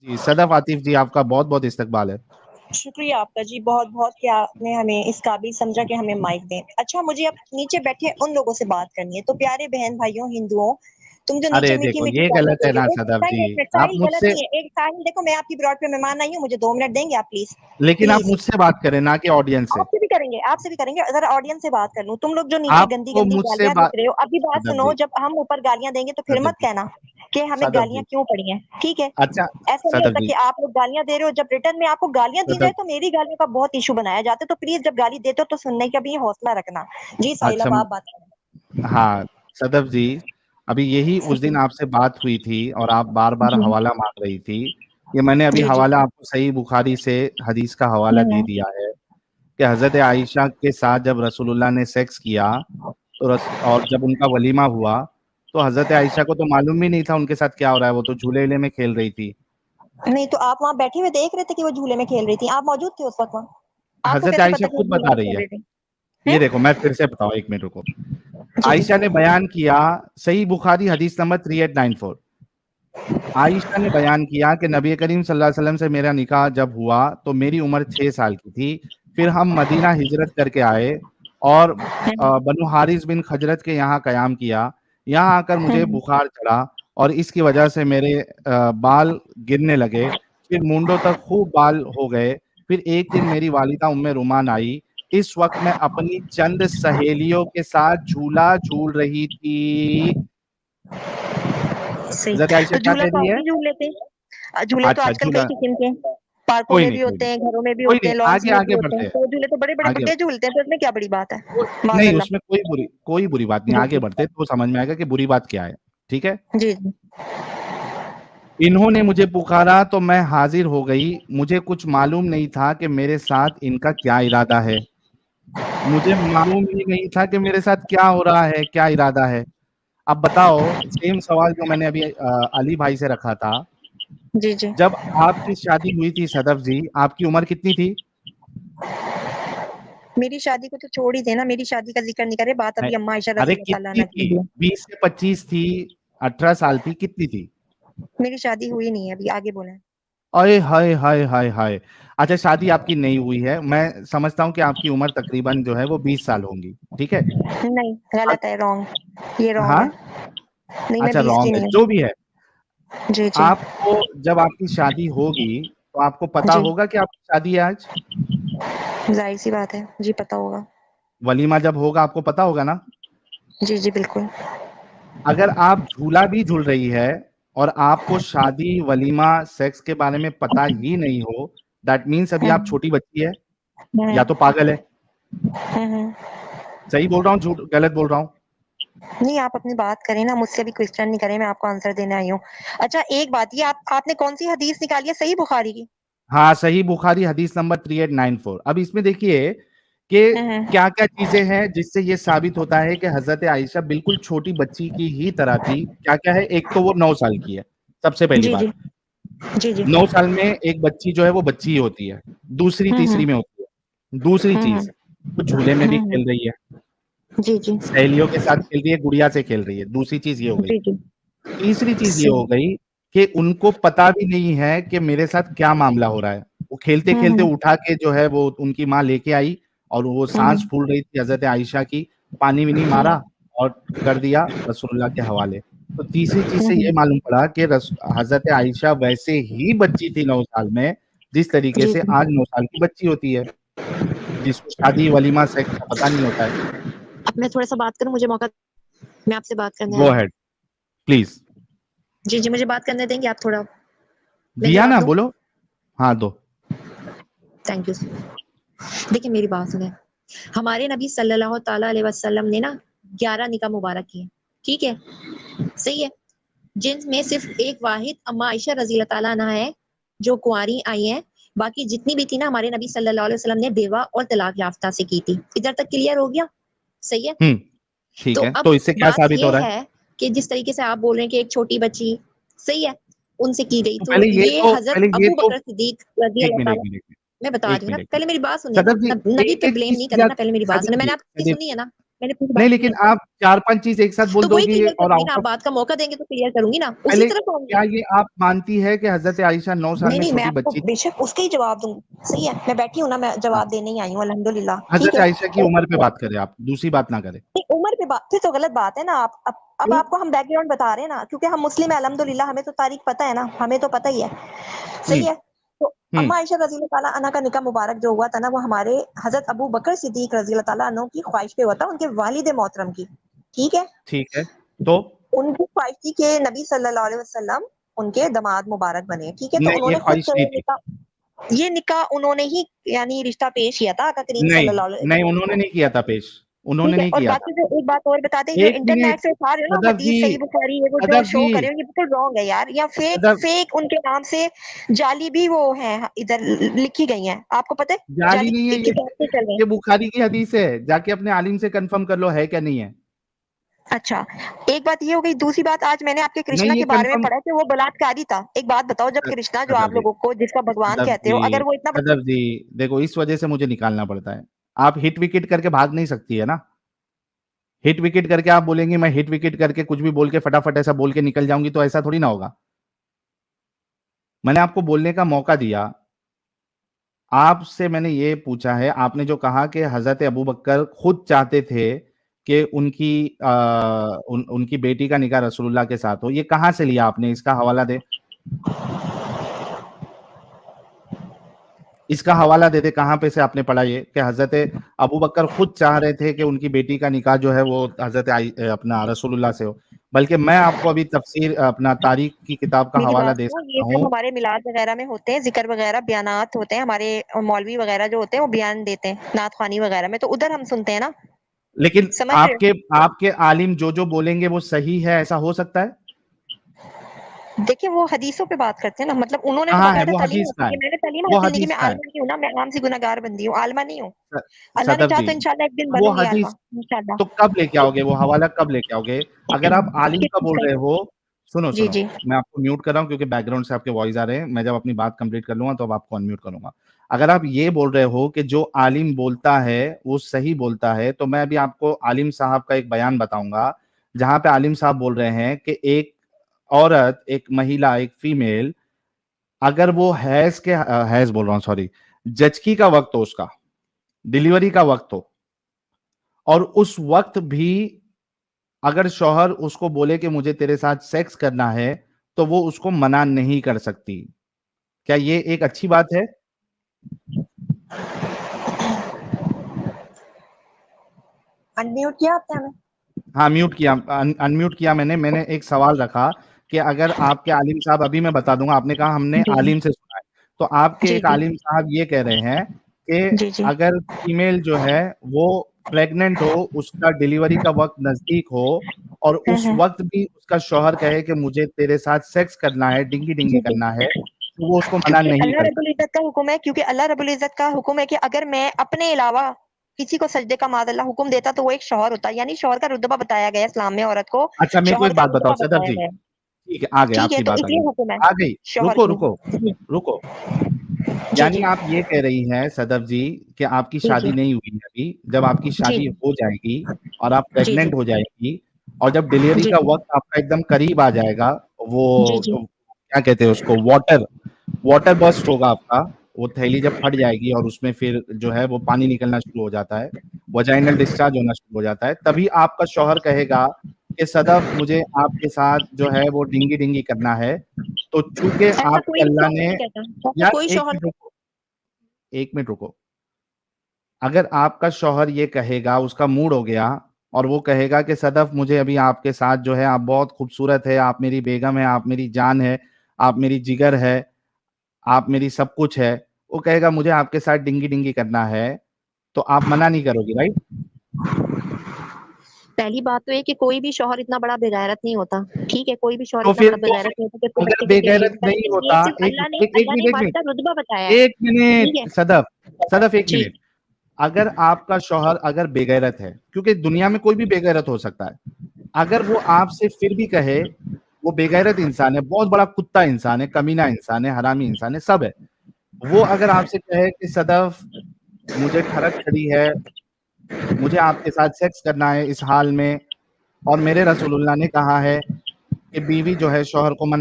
जी सदफ आतिफ जी, आपका बहुत बहुत इस्तकबाल है। शुक्रिया आपका जी, बहुत-बहुत कि आपने हमें इस काबिल समझा कि हमें माइक दें। अच्छा, मुझे अब नीचे बैठे उन लोगों से बात करनी है, तो प्यारे बहन-भाइयों, हिंदुओं, तुम जो नीचे अरे देखो मीठी-मीठी ये गालियाँ गलत दे है रहे ना हो, सदफ साहिल जी, एक मिनट, आप साहिल गलत मुझसे, नहीं है। एक साहिल देखो, मैं आपकी प्लॉट पे मेहमान आई हूँ, मुझे 2 मिनट देंगे आप प्लीज़? लेकिन आप प्लीज़। मुझसे बात करें ना कि ऑडियंस से। आपसे भी करेंगे, ज़रा ऑडियंस से बात कर लूँ। तुम लोग जो नीचे आपको गंदी-गंदी मुझसे गालियाँ देख बात, रहे हो, अभी बात सदफ सुनो, जी, जब हम ऊपर गालियाँ देंगे तो फिर सदफ मत जी, कहना कि हमें सदफ गालियाँ जी, क्यों पड़ी हैं, ठीक है? अच्छा ऐसा नहीं सदफ होता जी, कि आप लोग गालियाँ दे रहे हो, जब रिटर्न में आपको गालियाँ दी जाए सदफ, तो मेरी गालियों का बहुत इश्यू बनाया जाता है, तो प्लीज़ जब गाली देते हो तो सुनने का भी हौसला रखना। जी साहिल, अच्छा अब आप बात करें। हाँ सदफ जी, अभी यही उस दिन आपसे बात हुई थी और आप बार बार जी, हवाला मांग रही थी। ये मैंने अभी जी, जी। हवाला आपको सही बुखारी से हदीस का हवाला दे हुँ, दिया है कि हजरत आयशा के साथ जब रसूलुल्लाह ने सेक्स किया तो और जब उनका वलीमा हुआ तो हजरत आयशा को तो मालूम भी नहीं था उनके साथ क्या हो रहा है, वो तो झूले उले में खेल रही थी। नहीं तो आप वहाँ बैठे हुए देख रहे थे कि वो झूले में खेल रही थी, आप मौजूद थे उस वक़्त वहाँ? आपको हजरत कैसे आयशा पता कि वो खुद झूले बता में रही खेल है, रही थी? ये हुँ? देखो मैं फिर से बताऊं, एक मिनट रुको। जी, जी। आयशा ने बयान किया, सही बुखारी हदीस नंबर 3894, आयशा ने बयान किया कि नबी करीम सल्लल्लाहु अलैहि वसल्लम से मेरा निकाह जब हुआ तो मेरी उम्र 6 साल की थी। फिर हम मदीना हिजरत करके आए और हुँ, बनु हारिस बिन खजरत के यहाँ कयाम किया। यहाँ आकर मुझे हुँ, बुखार चढ़ा और इसकी वजह से मेरे बाल गिरने लगे। फिर मूंडों तक खूब बाल हो गए। फिर एक दिन मेरी वालिदा उम्मे रुमान आई। इस वक्त मैं अपनी चंद सहेलियों के साथ झूला झूल रही थी। सही। हजरत आयशा तो क्या झूला कह तो रही आप है? भी झूल लेते। झूले तो अच्छा आजकल कई झूला, किस्म के हैं, पार्कों कोई में नहीं, भी कोई होते नहीं, हैं, घरों में भी कोई होते नहीं, हैं, लॉन्स आगे में भी आगे होते बढ़ते हैं, हैं, तो झूले तो बड़े-बड़े आगे, बुड्ढे झूलते हैं, तो इसमें क्या बड़ी बात है? नहीं माशाल्लाह। उसमें कोई बुरी बात नहीं, जी, आगे जी। बढ़ते हैं तो समझ में आएगा कि बुरी बात क्या है। ठीक है। जी, जी। इन्होंने मुझे पुकारा तो मैं हाजिर हो गई। मुझे कुछ मालूम नहीं था कि मेरे साथ इनका क्या इरादा है। मुझे मालूम ही नहीं था कि मेरे साथ क्या हो रहा है, क्या इरादा है। अब बताओ, सेम सवाल जो मैंने अभी अली भाई से रखा था, जी, जी। जब आपकी शादी हुई थी सदफ जी, आपकी उम्र कितनी थी? मेरी शादी को तो छोड़ ही देना, मेरी शादी का ज़िक्र नहीं कर रहे, बात नहीं, अभी अम्मा आयशा अरे रज़ी अल्लाह तआला कितनी अन्हा थी? की है। 20 से 25 थी, 18 साल थी, कितनी थी? मेरी शादी हुई नहीं है अभी, आगे बोलें। अये हाय हाय हाय हाय! अच्छा शादी आपकी नहीं हुई है, मैं समझता हूँ कि आपकी उम्र तकरीबन जो है वो 20 साल होंगी, ठीक है? नहीं, अ, गलत है, रॉन्ग, ये रॉन्ग हाँ? है। नहीं, मैं अच्छा 20 की रॉन्ग है, नहीं जो हूँ। भी है। जी, जी। आपको जब आपकी शादी होगी, तो आपको पता जी, होगा कि आपकी शादी है आज? ज़ाहिर-सी बात है। जी, पता होगा। वलीमा जब होगा आपको पता होगा ना? जी, जी, बिल्कुल। अगर आप झूला भी झूल रही है और आपको शादी, वलीमा, सेक्स के बारे में पता ही नहीं हो, दैट मीन्स अभी हुँ, आप छोटी बच्ची है हुँ, या तो पागल है। हुँ, हुँ। सही बोल रहा हूँ, झूठ गलत बोल रहा हूँ? नहीं, आप अपनी बात करें ना, मुझसे अभी क्वेश्चन नहीं करें, मैं आपको आंसर देने आई हूँ। अच्छा, एक बात ये आपने कौन-सी हदीस निकाली है, सही बुखारी की? हाँ, सही बुखारी हदीस नंबर 3894। अब इसमें देखिए कि हुँ, हुँ। क्या-क्या चीज़ें हैं जिससे ये साबित होता है कि हज़रत आइशा बिल्कुल छोटी बच्ची की ही तरह थी। क्या-क्या है? एक तो वो 9 साल की है, सबसे पहली जी, बात। जी। जी, जी। 9 साल में एक बच्ची जो है वो बच्ची ही होती है, दूसरी, हुँ, हुँ। तीसरी में होती है। दूसरी हुँ, हुँ। चीज़, वो झूले में भी हुँ, हुँ। खेल रही है, जी, जी। सहेलियों के साथ खेल रही है, गुड़िया से खेल रही है, दूसरी चीज़ ये हो गई। जी, जी। तीसरी चीज़ ये सही। हो गई कि उनको पता भी नहीं है कि मेरे साथ क्या मामला हो रहा है। वो हुँ, खेलते-खेलते हुँ। उठा के जो है वो उनकी माँ लेके आई और वो हुँ, साँस हुँ। फूल रही थी हज़रत आइशा की, पानी-वानी हुँ, मारा और कर दिया रसूलुल्लाह के हवाले। तो तीसरी चीज़ हुँ, से हुँ। ये मालूम पड़ा कि हज़रत आइशा वैसे ही बच्ची थी 9 साल में, जिस तरीके जी, से जी। आज 9 साल की बच्ची होती है, जिसको शादी, वलीमा, सेक्स का पता नहीं होता है। अब मैं थोड़ा-सा बात करूँ, मुझे मौका मैं आपसे बात करने गो आई हूँ। Ahead please. जी, जी, मुझे बात करने देंगे आप थोड़ा? मैं दिया जवाब ना दूँ? बोलो? हाँ, दो। Thank you. देखिए मेरी बात सुनें। हमारे नबी सल्लल्लाहु तआला अलैहि वसल्लम ने ना 11 निकाह मुबारक किए, ठीक है? सही है? जिनमें सिर्फ़ एक वाहिद अम्मा आइशा रज़ी अल्लाह तआला अन्हा है, जो कुँवारी आई हैं। बाकी जितनी भी थी ना हमारे नबी सल्लल्लाहु अलैहि वसल्लम ने बेवा और तलाक याफ़्ता से की थी। इधर तक क्लियर हो गया? सही है? हुँ, ठीक तो है। अब तो इससे क्या बात साबित हो ये रहा है? है कि जिस तरीके से आप बोल रहे हैं कि एक छोटी बच्ची सही है, उनसे की गई, तो तो ये हज़रत पहले ये अबू तो बकर सिद्दीक़ रज़ी 1 अल्लाह मिनट, 1 तआला मिनट, मैं बता 1 रही हूँ ना, मिनट, 1 पहले मिनट। मेरी बात सुनिए ना, सदफ जी, नबी पे एक-एक ब्लेम चीज़ नहीं की करना आप ना, पहले मेरी बात सुनिए। सदफ मैंने जी, आपकी सदफ सुनी है जी, ना? मैंने पूरी बात नहीं, की लेकिन है। आप 4-5 चीज़ एक साथ बोल तो वही दोगी क्लियर और करूंगी आउट ना, ऑफ बात का मौका देंगे तो क्लियर करूंगी ना, उसी पहले तरफ आऊंगी। क्या ये आप मानती है कि हज़रत आइशा 9 साल नहीं में नहीं, मैं छोटी आपको बच्ची थी? बेशक उसका ही जवाब दूंगी। सही है, मैं बैठी हूँ ना, मैं हाँ, जवाब देने ही आई हूँ अल्हम्दुलिल्लाह, ठीक हज़रत है। आइशा की उम्र पे बात करें आप, दूसरी बात ना करें। नहीं, उम्र पे बात फिर तो गलत बात है ना। आप अब क्यों? आपको हम बैकग्राउंड बता रहे हैं ना, क्योंकि हम मुस्लिम है अल्हम्दुलिल्लाह, हमें तो तारीख पता है ना, हमें तो पता ही है। हुँ, सही है। तो हुँ, अम्मा आयशा रज़ी अल्लाह ताला अन्हा का निकाह मुबारक जो हुआ था ना, वो हमारे हज़रत अबू बकर सिद्दीक रज़ी अल्लाह ताला अन्हु की ख्वाहिश पे हुआ था, उनके वालिद मोहतरम की। ठीक है? ठीक है। तो? उनकी ख्वाहिश थी कि नबी सल्लल्लाहु अलैहि वसल्लम उनके दामाद मुबारक बने। ठीक है? तो नहीं, ये उन्होंने खुद ख्वाहिश नहीं थी। ये निकाह उन्होंने ही यानी रिश्ता पेश किया था आका करीम नहीं, सल्लल्लाहु अलैहि नहीं वसल्लम उन्होंने को। नहीं किया था पेश, उन्होंने ठीक है? नहीं और किया था। बाकी जो एक बात और बता दें, जो 1 इंटरनेट मिनट, पे उठा रहे हो ना सदफ जी, हदीस सही बुखारी ये वो जो सदफ शो जी, कर रहे हो, ये बिल्कुल रॉन्ग है यार। या फेक सदफ फेक उनके नाम से जाली भी वो हैं इधर लिखी गई हैं। आपको पता है? जाली जाली नहीं है किताब से चल रहे हैं। ये बुखारी की हदीस है, जाके अपने आलिम से कन्फर्म कर लो है क्या नहीं है। अच्छा, एक बात ये हो गई, दूसरी बात आज मैंने आपके कृष्णा नहीं ये के बारे में कन्फर्म पढ़ा कि वो बलात्कारी था। एक बात बताओ, जब कृष्णा जो सदफ आप जी, लोगों को जिसका भगवान सदफ कहते हो, जी, अगर वो इतना सदफ जी, देखो इस वजह से मुझे निकालना पड़ता है। आप हिट विकेट करके भाग नहीं सकती है ना। हिट विकेट करके आप बोलेंगे मैं हिट विकेट करके कुछ भी बोल के फटाफट ऐसा बोल के निकल जाऊँगी तो ऐसा थोड़ी ना होगा। मैंने आपको बोलने का मौका दिया। आपसे मैंने ये पूछा है, आपने जो कहा कि हज़रत अबू बकर खुद चाहते थे कि उनकी बेटी का निकाह रसूलुल्लाह के साथ हो। ये कहाँ से लिया आपने? इसका हवाला दें। इसका हवाला दे दे, कहाँ पे से आपने पढ़ा ये कि हज़रत अबू बकर खुद चाह रहे थे कि उनकी बेटी का निकाह जो है वो अपना रसूलुल्लाह से हो। बल्कि मैं आपको अभी तफसीर अपना तारीख की किताब का मेरी हवाला बात दे सुनो, ये सकता जब हूँ। हमारे मिलाद वगैरह में होते हैं, ज़िक्र वगैरह, बयानात होते हैं, हमारे मौलवी वगैरह जो होते हैं, वो बयान देते हैं, नात ख़्वानी वगैरह में, तो उधर हम सुनते हैं ना, लेकिन समझ रहे हो? आपके आपके आलिम जो बोलेंगे वो सही है, ऐसा हो सकता है? देखिए, वो हदीसों पे बात करते हैं ना, मतलब उन्होंने तो कहाँ है बाकायदा वो तालीम हदीस हासिल कहाँ की है? है, मैंने तालीम वो हासिल नहीं की, हदीस मैं कहाँ है? आलिमा नहीं हूँ ना, मैं आम सी गुनहगार बंदी हूँ, आलिमा नहीं हूँ। स अल्लाह ने सदफ चाहा जी, तो इंशाअल्लाह एक दिन वो बनूँगी आलिमा, हदीस तो इंशाअल्लाह। कब लेके आओगे? वो हवाला कब लेके आओगे? अगर आप आलिम का बोल रहे हो सुनो, जी, सुनो, जी। मैं आपको म्यूट कर रहा हूँ क्योंकि बैकग्राउंड से आपके वॉइस आ रहे हैं। मैं जब अपनी बात कंप्लीट कर लूँगा तब आपको अनम्यूट करूँगा। अगर आप ये बोल रहे हो कि जो आलिम बोलता है, वो सही बोलता है, तो मैं अभी आपको आलिम साहब का एक बयान बताऊँगा, जहाँ पे आलिम साहब बोल रहे हैं कि एक औरत, एक महिला, एक फीमेल अगर वो हैज़ बोल रहा हूँ सॉरी, जचकी का वक़्त हो उसका, डिलीवरी का वक़्त हो और उस वक़्त भी अगर शौहर उसको बोले कि मुझे तेरे साथ सेक्स करना है, तो वो उसको मना नहीं कर सकती। क्या ये एक अच्छी बात है? अनम्यूट किया आपने हमें? हाँ, म्यूट किया अनम्यूट किया मैंने। मैंने एक सवाल रखा कि अगर आपके आलिम साहब अभी मैं बता दूँगा, आपने कहा हमने जी, जी। आलिम से सुना है। तो आपके जी, एक जी। आलिम साहब ये कह रहे हैं कि जी, जी। अगर फीमेल जो है वो प्रेग्नेंट हो, उसका डिलीवरी का वक़्त नज़दीक हो और हाँ, उस हाँ। वक़्त भी उसका शौहर कहे कि मुझे तेरे साथ सेक्स करना है, डिंगी-डिंगी जी, जी। करना है, तो वो उसको मना क्योंकि नहीं अल्लाह कर रब्बुल सकती। इज़्ज़त का हुक्म है, क्योंकि अल्लाह रब्बुल इज़्ज़त का हुक्म है कि अगर मैं अपने अलावा किसी को सजदे का माज़अल्लाह हुक्म देता तो वो एक शौहर होता। यानी शौहर का रुतबा बताया गया है इस्लाम में, औरत को अच्छा मेरे को शौहर एक का बात बताओ रुतबा सदफ बताया जी, गया है। ठीक है, आ गए ठीक है? आपकी तो बात आ इसलिए गई। हुक्म है आ गई, शौहर रुको, की। रुको, जी। रुको। जी, यानी जी। आप ये कह रही हैं सदफ जी कि आपकी जी, जी। शादी नहीं हुई है अभी, जब आपकी जी, शादी जी। हो जाएगी और आप जी, जी। प्रेग्नेंट हो जाएगी और जब डिलीवरी जी, का जी। वक़्त आपका एकदम करीब आ जाएगा, जी, वो जी। क्या कहते हैं उसको वाटर वाटर बर्स्ट होगा आपका, वो थैली जब फट जाएगी और उसमें फिर जो है वो पानी निकलना शुरू हो जाता है, वजाइनल डिस्चार्ज होना शुरू हो जाता है, तभी आपका शौहर कहेगा कि सदफ मुझे आपके साथ जो है वो डिंगी-डिंगी करना है। तो चूँकि ऐसा आपके कोई अल्लाह शौहर ने नहीं कहता, ऐसा यार कोई 1 शौहर मिनट रुको, 1 मिनट रुको। अगर आपका शौहर ये कहेगा, उसका मूड हो गया और वो कहेगा कि सदफ मुझे अभी आपके साथ जो है आप बहुत खूबसूरत है, आप मेरी बेगम है, आप मेरी जान है, आप मेरी जिगर है, आप मेरी सब कुछ है। वो कहेगा मुझे आपके साथ डिंगी-डिंगी करना है, तो आप मना नहीं करोगी, राइट? पहली बात तो ये कि कोई भी शौहर इतना बड़ा बेगैरत नहीं होता, ठीक है? कोई भी शौहर तो इतना बड़ा फिर बेगैरत नहीं होता कि अपनी अगर बच्ची को डिलीट बेगैरत नहीं बल्कि ये होता सिर्फ़ एक अल्लाह ने 1 मर्द मिनट, का रुतबा बताया है, 1 ठीक है? मिनट सदफ 1 जी। मिनट। अगर आपका शौहर अगर बेगैरत है, क्योंकि दुनिया में कोई भी बेगैरत हो सकता है। अगर वो आपसे फिर भी कहे, वो बेगैरत इंसान है, बहुत बड़ा कुत्ता इंसान है, कमीना इंसान है, हरामी इंसान है, सब है। वो अगर आपसे कहे कि सदफ मुझे ठरक चढ़ी है, मुझे आपके साथ सेक्स करना है इस हाल में, और मेरे रसूलुल्लाह ने कहा है कि बीवी जो है शौहर को मना